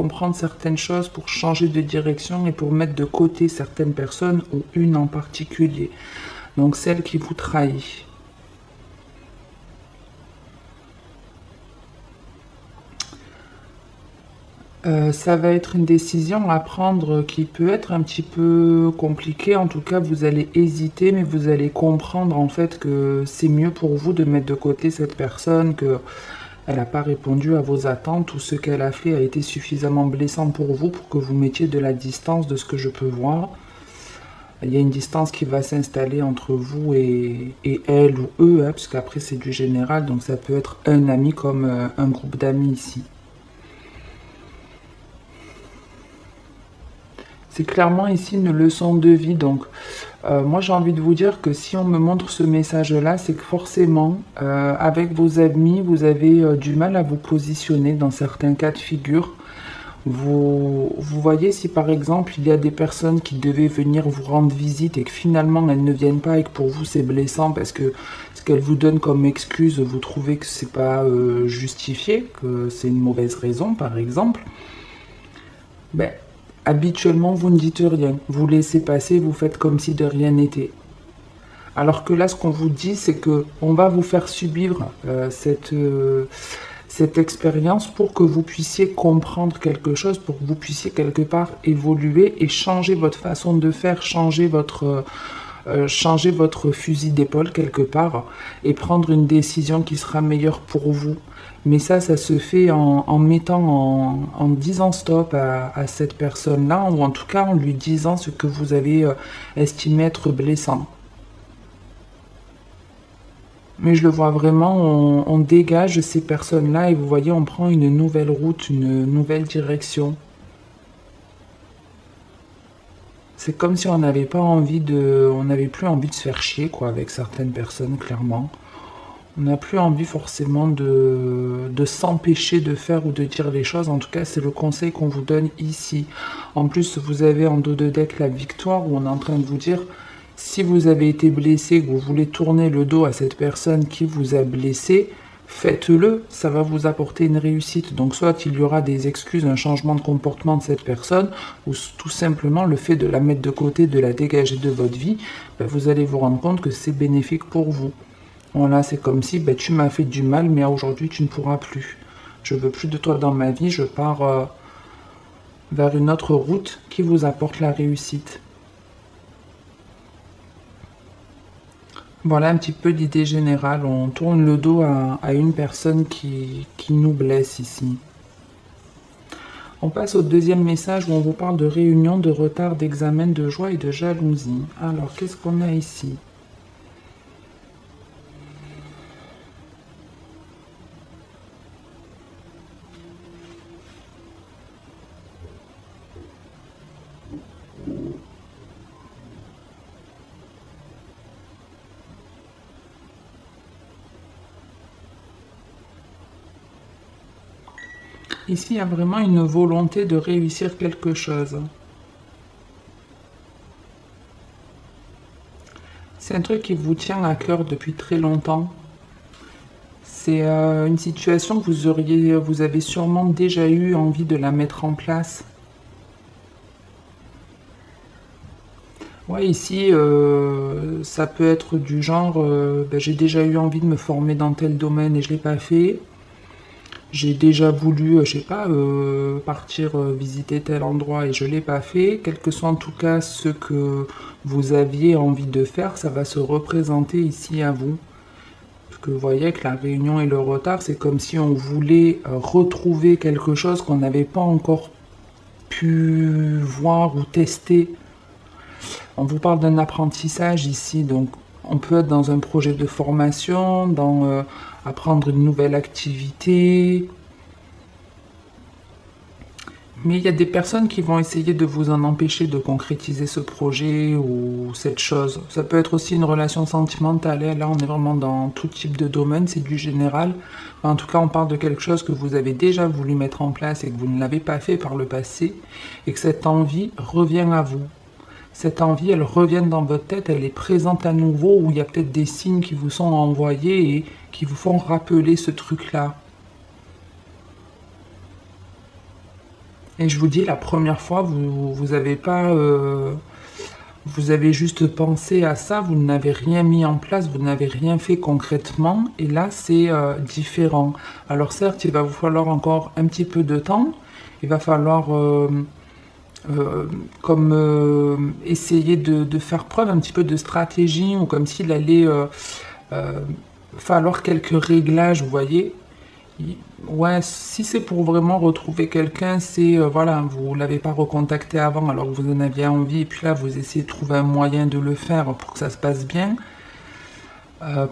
comprendre certaines choses, pour changer de direction et pour mettre de côté certaines personnes ou une en particulier. Donc celle qui vous trahit. Ça va être une décision à prendre qui peut être un petit peu compliquée. En tout cas, vous allez hésiter, mais vous allez comprendre en fait que c'est mieux pour vous de mettre de côté cette personne, que elle n'a pas répondu à vos attentes, ou ce qu'elle a fait a été suffisamment blessant pour vous pour que vous mettiez de la distance de ce que je peux voir. Il y a une distance qui va s'installer entre vous et elle ou eux, hein, parce qu'après c'est du général, donc ça peut être un ami comme un groupe d'amis ici. C'est clairement ici une leçon de vie, donc moi j'ai envie de vous dire que si on me montre ce message-là, c'est que forcément, avec vos amis, vous avez du mal à vous positionner dans certains cas de figure. Vous voyez, si par exemple il y a des personnes qui devaient venir vous rendre visite et que finalement elles ne viennent pas et que pour vous c'est blessant parce que ce qu'elles vous donnent comme excuse, vous trouvez que c'est pas justifié, que c'est une mauvaise raison par exemple, ben, habituellement, vous ne dites rien. Vous laissez passer, vous faites comme si de rien n'était. Alors que là, ce qu'on vous dit, c'est que on va vous faire subir cette expérience pour que vous puissiez comprendre quelque chose, pour que vous puissiez quelque part évoluer et changer votre façon de faire, changer votre fusil d'épaule quelque part et prendre une décision qui sera meilleure pour vous. Mais ça se fait en mettant, en disant stop à cette personne-là, ou en tout cas en lui disant ce que vous avez estimé être blessant. Mais je le vois vraiment, on dégage ces personnes-là et vous voyez, on prend une nouvelle route, une nouvelle direction. C'est comme si on n'avait pas envie on n'avait plus envie de se faire chier, quoi, avec certaines personnes, clairement. On n'a plus envie forcément de s'empêcher de faire ou de dire les choses. En tout cas, c'est le conseil qu'on vous donne ici. En plus, vous avez en dos de deck la victoire où on est en train de vous dire, si vous avez été blessé, que vous voulez tourner le dos à cette personne qui vous a blessé, faites-le, ça va vous apporter une réussite. Donc soit il y aura des excuses, un changement de comportement de cette personne, ou tout simplement le fait de la mettre de côté, de la dégager de votre vie, ben, vous allez vous rendre compte que c'est bénéfique pour vous. Voilà, c'est comme si ben, tu m'as fait du mal, mais aujourd'hui tu ne pourras plus. Je veux plus de toi dans ma vie, je pars vers une autre route qui vous apporte la réussite. Voilà un petit peu l'idée générale. On tourne le dos à une personne qui nous blesse ici. On passe au deuxième message où on vous parle de réunion, de retard, d'examen, de joie et de jalousie. Alors, qu'est-ce qu'on a ici ? Ici, il y a vraiment une volonté de réussir quelque chose. C'est un truc qui vous tient à cœur depuis très longtemps. C'est une situation que vous avez sûrement déjà eu envie de la mettre en place. Ouais, ici, ça peut être du genre, ben, j'ai déjà eu envie de me former dans tel domaine et je ne l'ai pas fait. J'ai déjà voulu, je sais pas, partir visiter tel endroit et je l'ai pas fait. Quel que soit en tout cas ce que vous aviez envie de faire, ça va se représenter ici à vous. Parce que vous voyez que la réunion et le retard, c'est comme si on voulait retrouver quelque chose qu'on n'avait pas encore pu voir ou tester. On vous parle d'un apprentissage ici, donc on peut être dans un projet de formation, dans apprendre une nouvelle activité. Mais il y a des personnes qui vont essayer de vous en empêcher de concrétiser ce projet ou cette chose. Ça peut être aussi une relation sentimentale. Et là, on est vraiment dans tout type de domaine, c'est du général. En tout cas, on parle de quelque chose que vous avez déjà voulu mettre en place et que vous ne l'avez pas fait par le passé. Et que cette envie revient à vous. Cette envie, elle revient dans votre tête, elle est présente à nouveau, où il y a peut-être des signes qui vous sont envoyés et qui vous font rappeler ce truc-là. Et je vous dis, la première fois, vous avez pas, vous avez juste pensé à ça, vous n'avez rien mis en place, vous n'avez rien fait concrètement, et là c'est différent. Alors certes, il va vous falloir encore un petit peu de temps, il va falloir comme essayer de faire preuve un petit peu de stratégie, ou comme s'il allait euh, falloir quelques réglages, vous voyez. Ouais, si c'est pour vraiment retrouver quelqu'un, c'est voilà, vous l'avez pas recontacté avant alors que vous en aviez envie, et puis là vous essayez de trouver un moyen de le faire pour que ça se passe bien.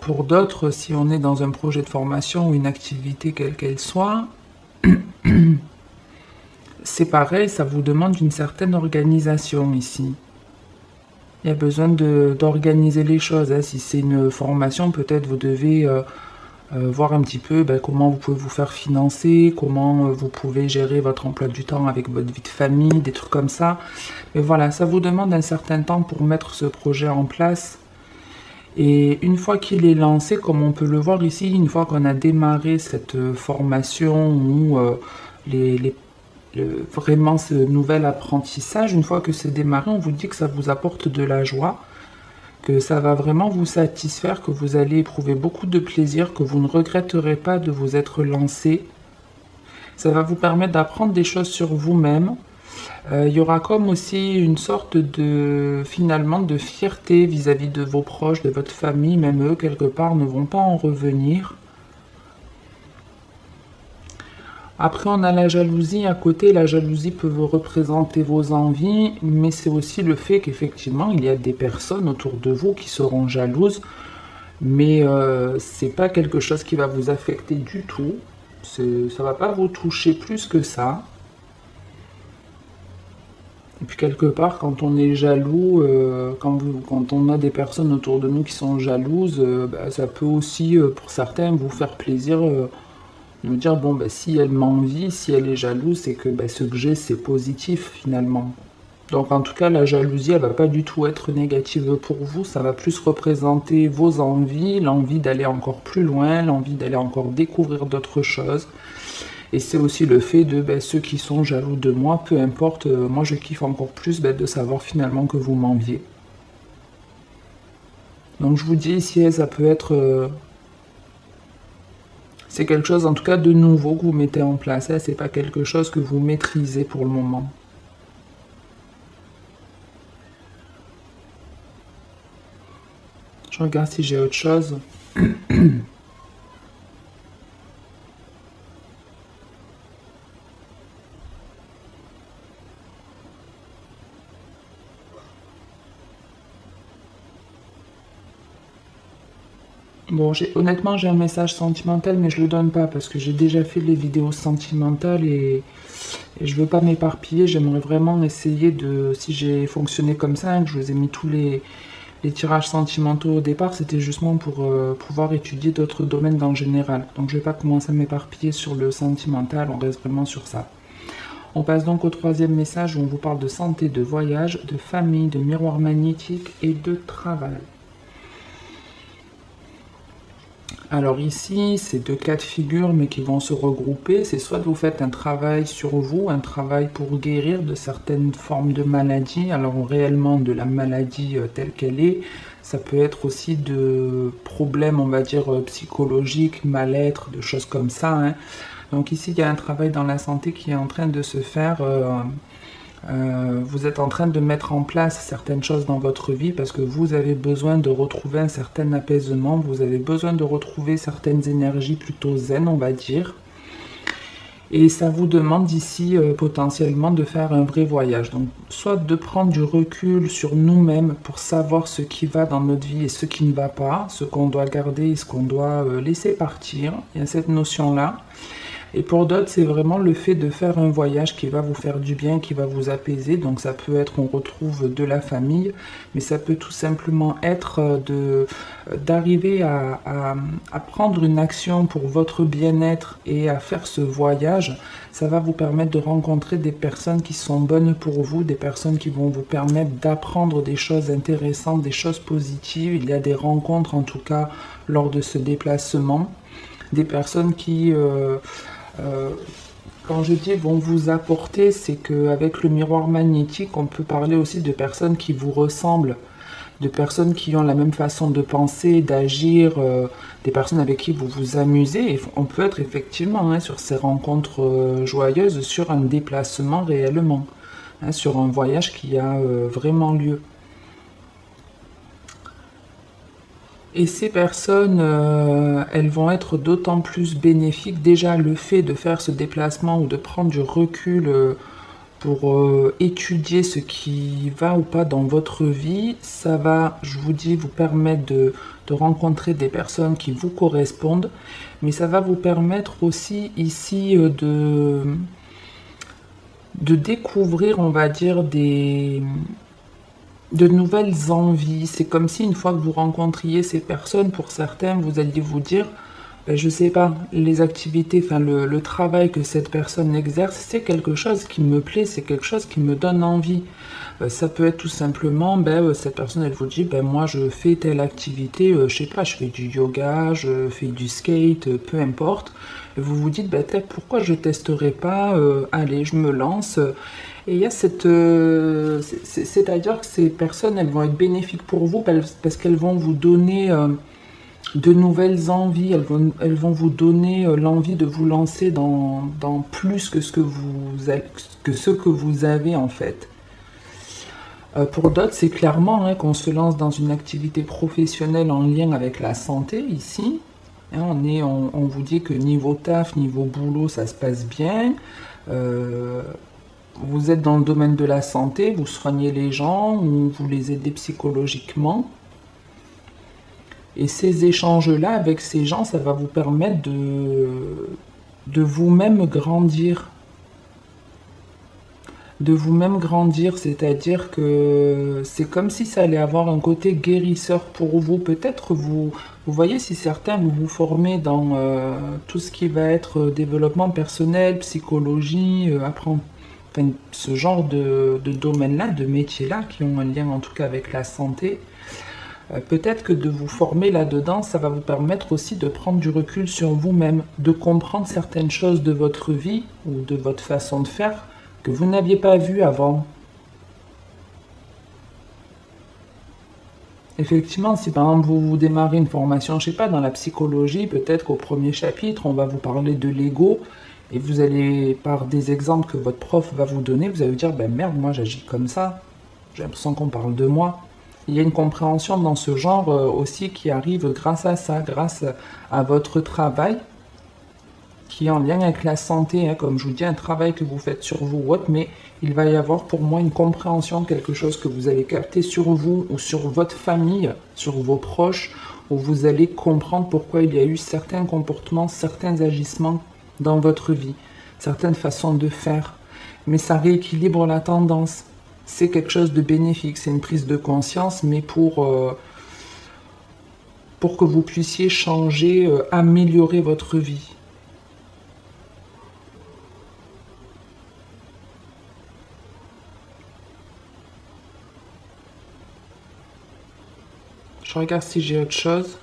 Pour d'autres, si on est dans un projet de formation ou une activité quelle qu'elle soit, c'est pareil, ça vous demande une certaine organisation ici. Il y a besoin d'organiser les choses, hein. Si c'est une formation, peut-être vous devez voir un petit peu comment vous pouvez vous faire financer, comment vous pouvez gérer votre emploi du temps avec votre vie de famille, des trucs comme ça. Mais voilà, ça vous demande un certain temps pour mettre ce projet en place. Et une fois qu'il est lancé, comme on peut le voir ici, une fois qu'on a démarré cette formation ou vraiment ce nouvel apprentissage, une fois que c'est démarré, on vous dit que ça vous apporte de la joie, que ça va vraiment vous satisfaire, que vous allez éprouver beaucoup de plaisir, que vous ne regretterez pas de vous être lancé. Ça va vous permettre d'apprendre des choses sur vous-même. Il y aura comme aussi une sorte de, finalement, de fierté vis-à-vis de vos proches, de votre famille, même eux, quelque part, ne vont pas en revenir. Après, on a la jalousie à côté. La jalousie peut vous représenter vos envies, mais c'est aussi le fait qu'effectivement, il y a des personnes autour de vous qui seront jalouses, mais c'est pas quelque chose qui va vous affecter du tout. Ça va pas vous toucher plus que ça. Et puis quelque part, quand on est jaloux, quand on a des personnes autour de nous qui sont jalouses, ça peut aussi, pour certains, vous faire plaisir de me dire, bon, si elle m'envie, si elle est jalouse, c'est que ce que j'ai, c'est positif finalement. Donc en tout cas, la jalousie, elle va pas du tout être négative pour vous, ça va plus représenter vos envies, l'envie d'aller encore plus loin, l'envie d'aller encore découvrir d'autres choses. Et c'est aussi le fait de ceux qui sont jaloux de moi, peu importe, moi je kiffe encore plus de savoir finalement que vous m'enviez. Donc je vous dis ici, ça peut être... c'est quelque chose en tout cas de nouveau que vous mettez en place, hein, c'est pas quelque chose que vous maîtrisez pour le moment. Je regarde si j'ai autre chose. Bon, honnêtement, j'ai un message sentimental, mais je le donne pas parce que j'ai déjà fait les vidéos sentimentales et je veux pas m'éparpiller. J'aimerais vraiment essayer de, si j'ai fonctionné comme ça, hein, que je vous ai mis tous les tirages sentimentaux au départ, c'était justement pour pouvoir étudier d'autres domaines dans le général. Donc je vais pas commencer à m'éparpiller sur le sentimental, on reste vraiment sur ça. On passe donc au troisième message où on vous parle de santé, de voyage, de famille, de miroir magnétique et de travail. Alors ici, c'est deux cas de figure, mais qui vont se regrouper. C'est soit vous faites un travail sur vous, un travail pour guérir de certaines formes de maladies, alors réellement de la maladie telle qu'elle est. Ça peut être aussi de problèmes, on va dire, psychologiques, mal-être, de choses comme ça, hein. Donc ici, il y a un travail dans la santé qui est en train de se faire. Vous êtes en train de mettre en place certaines choses dans votre vie parce que vous avez besoin de retrouver un certain apaisement, vous avez besoin de retrouver certaines énergies plutôt zen, on va dire. Et ça vous demande ici potentiellement de faire un vrai voyage. Donc soit de prendre du recul sur nous-mêmes pour savoir ce qui va dans notre vie et ce qui ne va pas, ce qu'on doit garder et ce qu'on doit laisser partir. Il y a cette notion-là. Et pour d'autres, c'est vraiment le fait de faire un voyage qui va vous faire du bien, qui va vous apaiser. Donc ça peut être, on retrouve de la famille, mais ça peut tout simplement être d'arriver à prendre une action pour votre bien-être et à faire ce voyage. Ça va vous permettre de rencontrer des personnes qui sont bonnes pour vous, des personnes qui vont vous permettre d'apprendre des choses intéressantes, des choses positives. Il y a des rencontres en tout cas lors de ce déplacement, des personnes qui Quand je dis vont vous apporter, c'est qu'avec le miroir magnétique, on peut parler aussi de personnes qui vous ressemblent, de personnes qui ont la même façon de penser, d'agir, des personnes avec qui vous vous amusez. Et on peut être effectivement hein, sur ces rencontres joyeuses, sur un déplacement réellement, hein, sur un voyage qui a vraiment lieu. Et ces personnes, elles vont être d'autant plus bénéfiques. Déjà, le fait de faire ce déplacement ou de prendre du recul pour étudier ce qui va ou pas dans votre vie, ça va, je vous dis, vous permettre de rencontrer des personnes qui vous correspondent, mais ça va vous permettre aussi ici de découvrir, on va dire, de nouvelles envies. C'est comme si une fois que vous rencontriez ces personnes, pour certains, vous alliez vous dire, ben, je sais pas, les activités, enfin le travail que cette personne exerce, c'est quelque chose qui me plaît, c'est quelque chose qui me donne envie. Ça peut être tout simplement, ben, cette personne, elle vous dit, ben moi je fais telle activité, je sais pas, je fais du yoga, je fais du skate, peu importe. Et vous vous dites, ben, pourquoi je testerai pas, allez, je me lance. Et il y a c'est-à-dire que ces personnes, elles vont être bénéfiques pour vous parce qu'elles vont vous donner de nouvelles envies, elles vont vous donner l'envie de vous lancer dans plus que ce que vous avez en fait. Pour d'autres, c'est clairement hein, qu'on se lance dans une activité professionnelle en lien avec la santé ici. Hein, on vous dit que niveau taf, niveau boulot, ça se passe bien. Vous êtes dans le domaine de la santé, vous soignez les gens ou vous les aidez psychologiquement. Et ces échanges-là avec ces gens, ça va vous permettre de vous-même grandir. De vous-même grandir, c'est-à-dire que c'est comme si ça allait avoir un côté guérisseur pour vous. Peut-être vous voyez si certains vous vous formez dans tout ce qui va être développement personnel, psychologie, apprendre, enfin, ce genre de domaine-là, de métiers-là, qui ont un lien en tout cas avec la santé. Peut-être que de vous former là-dedans, ça va vous permettre aussi de prendre du recul sur vous-même, de comprendre certaines choses de votre vie ou de votre façon de faire que vous n'aviez pas vu avant. Effectivement, si par exemple vous démarrez une formation, je sais pas, dans la psychologie, peut-être qu'au premier chapitre, on va vous parler de l'ego, et vous allez, par des exemples que votre prof va vous donner, vous allez vous dire, ben merde, moi j'agis comme ça, j'ai l'impression qu'on parle de moi. Il y a une compréhension dans ce genre aussi qui arrive grâce à ça, grâce à votre travail, qui est en lien avec la santé, hein, comme je vous dis, un travail que vous faites sur vous ou autre, mais il va y avoir pour moi une compréhension de quelque chose que vous allez capter sur vous ou sur votre famille, sur vos proches, où vous allez comprendre pourquoi il y a eu certains comportements, certains agissements dans votre vie, certaines façons de faire. Mais ça rééquilibre la tendance. C'est quelque chose de bénéfique, c'est une prise de conscience, mais pour que vous puissiez changer, améliorer votre vie. Je regarde si j'ai autre chose.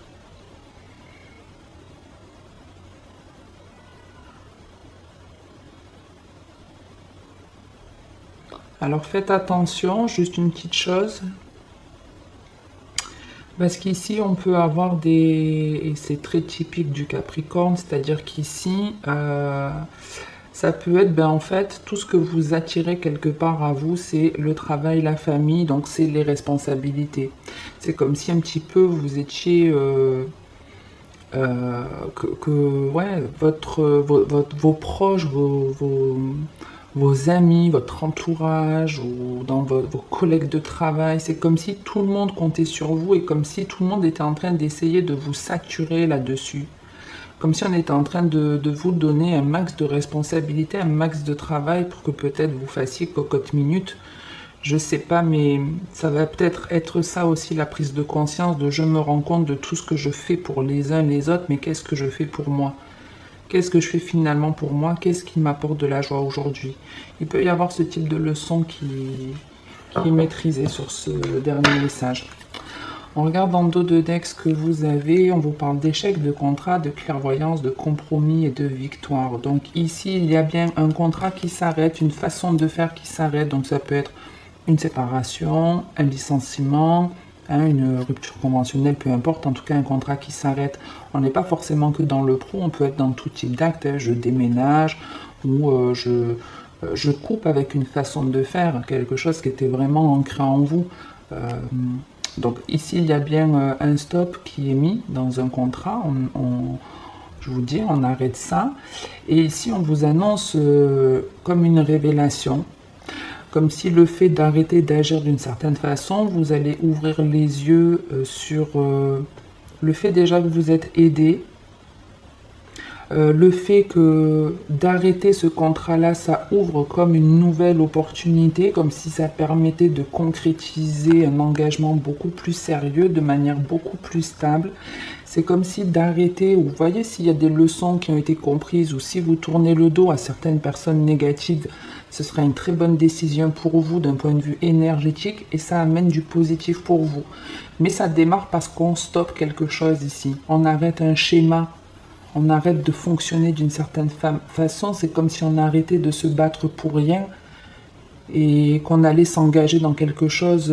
Alors faites attention, juste une petite chose. Parce qu'ici, on peut avoir des... Et c'est très typique du Capricorne, c'est-à-dire qu'ici, ça peut être, ben, en fait, tout ce que vous attirez quelque part à vous, c'est le travail, la famille, donc c'est les responsabilités. C'est comme si un petit peu vous étiez... ouais, vos proches, vos amis, votre entourage ou dans vos collègues de travail, c'est comme si tout le monde comptait sur vous et comme si tout le monde était en train d'essayer de vous saturer là-dessus. Comme si on était en train de vous donner un max de responsabilité, un max de travail pour que peut-être vous fassiez cocotte minute. Je sais pas, mais ça va peut-être être ça aussi la prise de conscience de je me rends compte de tout ce que je fais pour les uns les autres, mais qu'est-ce que je fais pour moi? Qu'est-ce que je fais finalement pour moi? Qu'est-ce qui m'apporte de la joie aujourd'hui? Il peut y avoir ce type de leçon qui est maîtrisée sur ce dernier message. On regarde en dos de deck ce que vous avez. On vous parle d'échec, de contrat, de clairvoyance, de compromis et de victoire. Donc ici, il y a bien un contrat qui s'arrête, une façon de faire qui s'arrête. Donc ça peut être une séparation, un licenciement, une rupture conventionnelle, peu importe. En tout cas, un contrat qui s'arrête. On n'est pas forcément que dans le pro, on peut être dans tout type d'acte. Je déménage ou je coupe avec une façon de faire, quelque chose qui était vraiment ancré en vous. Donc ici, il y a bien un stop qui est mis dans un contrat. Je vous dis, on arrête ça. Et ici, on vous annonce comme une révélation, comme si le fait d'arrêter d'agir d'une certaine façon, vous allez ouvrir les yeux sur le fait déjà que vous êtes aidé. Le fait que d'arrêter ce contrat-là, ça ouvre comme une nouvelle opportunité, comme si ça permettait de concrétiser un engagement beaucoup plus sérieux, de manière beaucoup plus stable. C'est comme si d'arrêter, ou vous voyez s'il y a des leçons qui ont été comprises, ou si vous tournez le dos à certaines personnes négatives, ce sera une très bonne décision pour vous d'un point de vue énergétique, et ça amène du positif pour vous. Mais ça démarre parce qu'on stoppe quelque chose ici, on arrête un schéma. On arrête de fonctionner d'une certaine façon, c'est comme si on arrêtait de se battre pour rien et qu'on allait s'engager dans quelque chose.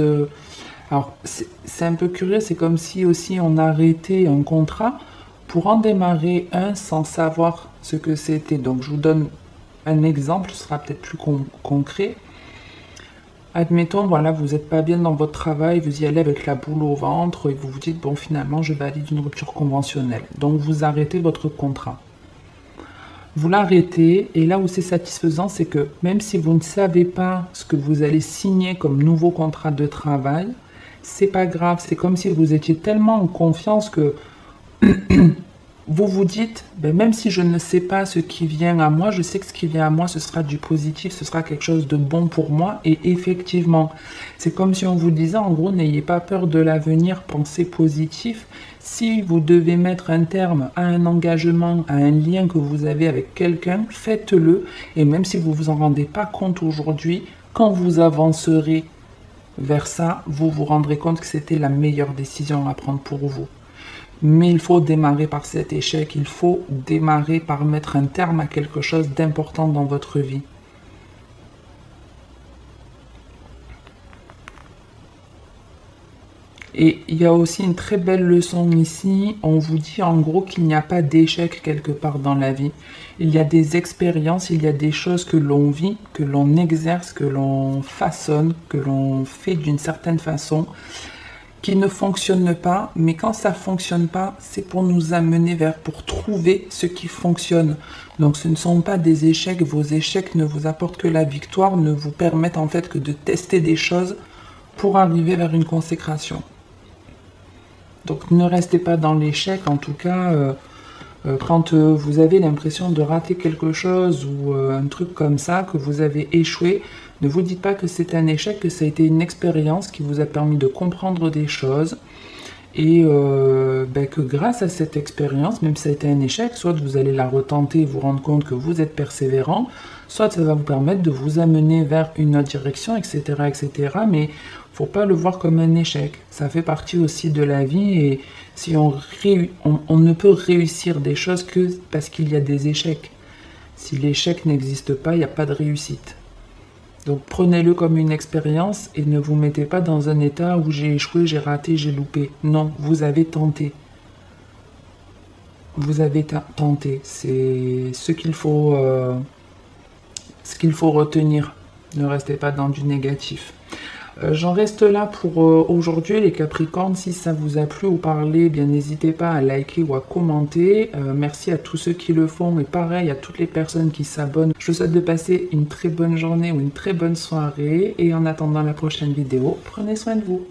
Alors, c'est un peu curieux, c'est comme si aussi on arrêtait un contrat pour en démarrer un sans savoir ce que c'était. Donc, je vous donne un exemple, ce sera peut-être plus concret. Admettons, voilà, vous n'êtes pas bien dans votre travail, vous y allez avec la boule au ventre et vous vous dites, bon, finalement, je valide une rupture conventionnelle. Donc, vous arrêtez votre contrat. Vous l'arrêtez et là où c'est satisfaisant, c'est que même si vous ne savez pas ce que vous allez signer comme nouveau contrat de travail, c'est pas grave. C'est comme si vous étiez tellement en confiance que vous vous dites, ben même si je ne sais pas ce qui vient à moi, je sais que ce qui vient à moi, ce sera du positif, ce sera quelque chose de bon pour moi. Et effectivement, c'est comme si on vous disait, en gros, n'ayez pas peur de l'avenir, pensez positif. Si vous devez mettre un terme à un engagement, à un lien que vous avez avec quelqu'un, faites-le. Et même si vous ne vous en rendez pas compte aujourd'hui, quand vous avancerez vers ça, vous vous rendrez compte que c'était la meilleure décision à prendre pour vous. Mais il faut démarrer par cet échec, il faut démarrer par mettre un terme à quelque chose d'important dans votre vie. Et il y a aussi une très belle leçon ici, on vous dit en gros qu'il n'y a pas d'échec quelque part dans la vie. Il y a des expériences, il y a des choses que l'on vit, que l'on exerce, que l'on façonne, que l'on fait d'une certaine façon, qui ne fonctionne pas, mais quand ça fonctionne pas, c'est pour nous amener pour trouver ce qui fonctionne. Donc ce ne sont pas des échecs, vos échecs ne vous apportent que la victoire, ne vous permettent en fait que de tester des choses pour arriver vers une consécration. Donc ne restez pas dans l'échec, en tout cas, quand vous avez l'impression de rater quelque chose ou un truc comme ça, que vous avez échoué, ne vous dites pas que c'est un échec, que ça a été une expérience qui vous a permis de comprendre des choses et que grâce à cette expérience, même si ça a été un échec, soit vous allez la retenter et vous rendre compte que vous êtes persévérant, soit ça va vous permettre de vous amener vers une autre direction, etc. etc. Mais il ne faut pas le voir comme un échec. Ça fait partie aussi de la vie et si on ne peut réussir des choses que parce qu'il y a des échecs. Si l'échec n'existe pas, il n'y a pas de réussite. Donc prenez-le comme une expérience et ne vous mettez pas dans un état où j'ai échoué, j'ai raté, j'ai loupé. Non, vous avez tenté. Vous avez tenté. C'est ce qu'il faut retenir. Ne restez pas dans du négatif. J'en reste là pour aujourd'hui les Capricornes. Si ça vous a plu ou parlé, bien n'hésitez pas à liker ou à commenter. Merci à tous ceux qui le font et pareil à toutes les personnes qui s'abonnent. Je vous souhaite de passer une très bonne journée ou une très bonne soirée et en attendant la prochaine vidéo, prenez soin de vous.